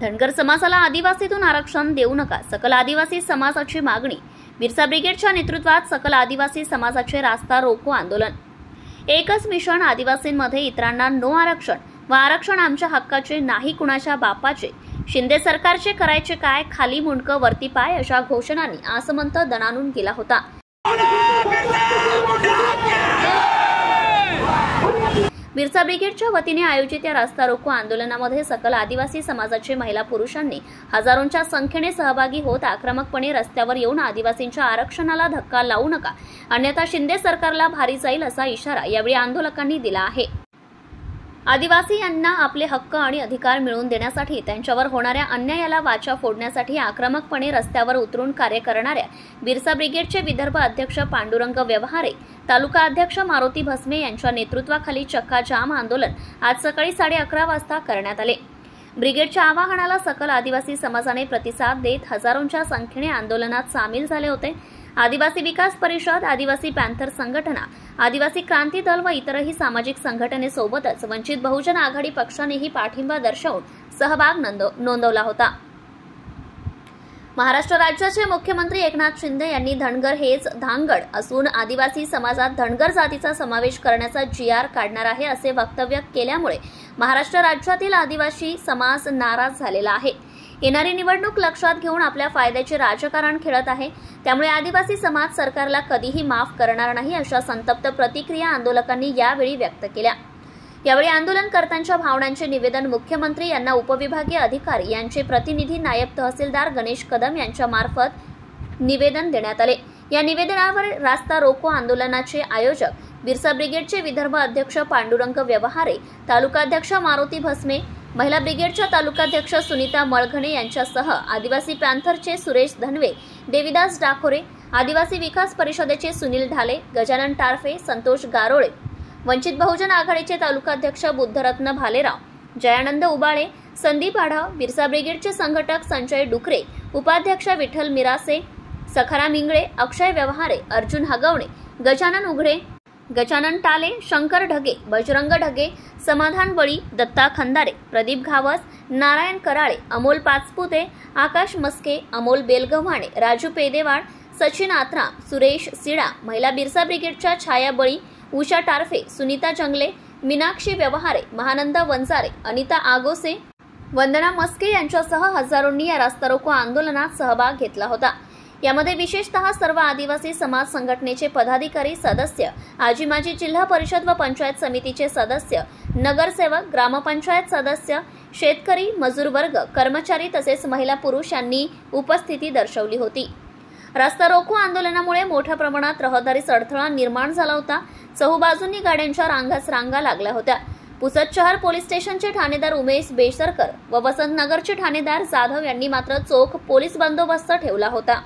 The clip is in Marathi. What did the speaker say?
धनगर समाजाला आदिवासीतून आरक्षण देऊ नका, सकल आदिवासी समाजाची मागणी। बिरसा ब्रिगेडच्या नेतृत्वात सकल आदिवासी समाजाचे रास्ता रोको आंदोलन। एकच मिशन आदिवासींमध्ये इतरांना नो आरक्षण व आरक्षण आमच्या हक्काचे नाही कुणाच्या बापाचे। शिंदे सरकारचे करायचे काय, खाली मुंडकं वरती पाय अशा घोषणांनी आसमंत दणाणून गेला होता। बिरसा ब्रिगेडच्या वतीने आयोजित या रास्ता रोको आंदोलनामध्ये सकल आदिवासी समाजाचे महिला पुरुषांनी हजारोंच्या संख्येने सहभागी होत आक्रमकपणे रस्त्यावर येऊन आदिवासींच्या आरक्षणाला धक्का लावू नका, अन्यथा शिंदे सरकारला भारी जाईल असा इशारा यावेळी आंदोलकांनी दिला आहे। आदिवासी यांना आपले हक्क आणि अधिकार मिळवून देण्यासाठी त्यांच्यावर होणाऱ्या अन्यायाला वाचा फोडण्यासाठी आक्रमकपणे रस्त्यावर उतरून कार्य करणाऱ्या बिरसा ब्रिगेडचे विदर्भ अध्यक्ष पांडुरंग व्यवहारे, तालुका अध्यक्ष मारुती भस्मे यांच्या नेतृत्वाखाली चक्का जाम आंदोलन आज सकाळी 11:30 वाजता करण्यात आले। ब्रिगेडच्या आवाहनाला सकल आदिवासी समाजाने प्रतिसाद देत हजारोंच्या संख्येने आंदोलनात सामील झाले होते। आदिवासी विकास परिषद, आदिवासी पॅन्थर संघटना, आदिवासी क्रांती दल व इतरही सामाजिक संघटनेसोबतच वंचित बहुजन आघाडी पक्षानेही पाठिंबा दर्शवून सहभाग नोंदवला होता। महाराष्ट्र राज्याचे मुख्यमंत्री एकनाथ शिंदे यांनी धनगर हेच धांगड असून आदिवासी समाजात धनगर जातीचा समावेश करण्याचा GR काढणार आहे असे वक्तव्य केल्यामुळे महाराष्ट्र राज्यातील आदिवासी समाज नाराज झालेला आहे। येणारी निवडणूक लक्षात घेऊन आपल्या फायद्याचे राजकारण खेळत आहे, त्यामुळे आदिवासी समाज सरकारला कधीही माफ करणार नाही अशा संतप्त प्रतिक्रिया आंदोलकांनी यावेळी व्यक्त केल्या। यावेळी आंदोलनकर्त्यांच्या भावनांचे निवेदन मुख्यमंत्री यांना उपविभागीय अधिकारी यांचे प्रतिनिधी नायब तहसीलदार गणेश कदम यांच्या मार्फत निवेदन देण्यात आले। या निवेदनावर रास्ता रोको आंदोलनाचे आयोजक बिरसा ब्रिगेडचे विदर्भ अध्यक्ष पांडुरंग व्यवहारे, तालुकाध्यक्ष मारुती भस्मे, महिला ब्रिगेडच्या तालुकाध्यक्ष सुनीता मळघणे यांच्यासह आदिवासी पॅन्थरचे सुरेश धनवे, देविदास डाखोरे, आदिवासी विकास परिषदेचे सुनील ढाले, गजानन टारफे, संतोष गारोळे, वंचित बहुजन आघाडीचे तालुकाध्यक्ष बुद्धरत्न भालेराव, जयानंद उबाळे, संदीप आढाव, बिरसा ब्रिगेडचे संघटक संजय डुकरे, उपाध्यक्ष विठ्ठल मिरासे, सखाराम इंगळे, अक्षय व्यवहारे, अर्जुन हगवणे, गजानन उघडे, गजानन टाले, शंकर ढगे, बजरंग ढगे, समाधान बळी, दत्ता खंदारे, प्रदीप घावस, नारायण कराळे, अमोल पाचपुते, आकाश मस्के, अमोल बेलगव्हाणे, राजू पेदेवाड, सचिन आत्राम, सुरेश सिडा, महिला बिरसा ब्रिगेडच्या छाया बळी, उषा टारफे, सुनीता जंगले, मीनाक्षी व्यवहारे, महानंद वंजारे, अनिता आगोसे, वंदना मस्के यांच्यासह हजारोंनी या रास्ता रोको आंदोलनात सहभाग घेतला होता। यामध्ये विशेषतः सर्व आदिवासी समाज संघटनेचे पदाधिकारी, सदस्य, आजी माजी जिल्हा परिषद व पंचायत समितीचे सदस्य, नगरसेवक, ग्रामपंचायत सदस्य, शेतकरी, मजूर वर्ग, कर्मचारी तसेच महिला पुरुष यांनी उपस्थिती दर्शवली होती। रास्ता रोको आंदोलनामुळे मोठ्या प्रमाणात रहदारीस अडथळा निर्माण झाला होता। चहूबाजूंनी गाड्यांच्या रांगाच रांगा लागल्या होत्या। पुसद शहर पोलीस स्टेशनचे ठाणेदार उमेश बेसरकर व वसंतनगरचे ठाणेदार जाधव यांनी मात्र चोख पोलीस बंदोबस्त ठेवला होता।